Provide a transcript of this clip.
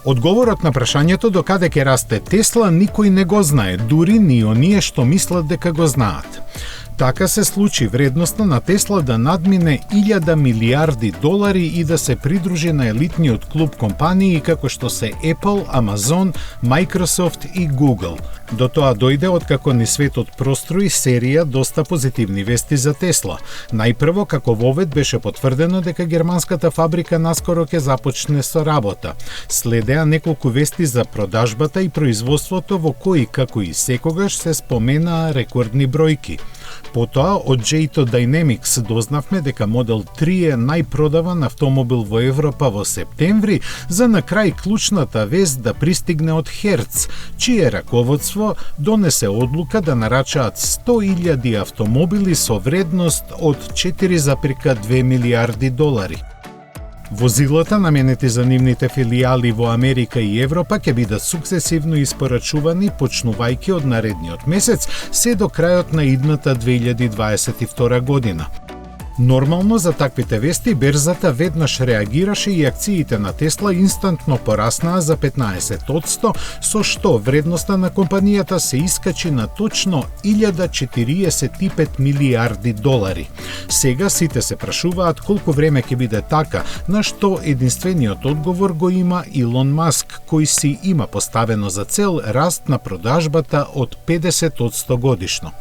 Одговорот на прашањето до каде ќе расте Тесла никој не го знае, дури ни оние што мислат дека го знаат. Така се случи вредноста на Тесла да надмине 1000 милиарди долари и да се придружи на елитниот клуб компании како што се Apple, Amazon, Microsoft и Google. До тоа дојде откако ни светот прострои серија доста позитивни вести за Тесла. Најпрво, како вовед беше потврдено дека германската фабрика наскоро ќе започне со работа. Следеа неколку вести за продажбата и производството во кои, како и секогаш, се споменаа рекордни бројки. Потоа, од J2 Dynamics дознавме дека Model 3 е најпродаван автомобил во Европа во септември, за на крај клучната вест да пристигне од Hertz, чие раководство донесе одлука да нарачаат 100.000 автомобили со вредност од 4,2 милиарди долари. Возилата наменети за нивните филијали во Америка и Европа ќе бидат сукцесивно испорачувани почнувајќи од наредниот месец се до крајот на идната 2022 година. Нормално за таквите вести берзата веднаш реагираше и акциите на Тесла инстантно пораснаа за 15%, со што вредноста на компанијата се искачи на точно 1045 милиарди долари. Сега сите се прашуваат колку време ќе биде така, на што единствениот одговор го има Илон Маск, кој си има поставено за цел раст на продажбата од 50% годишно.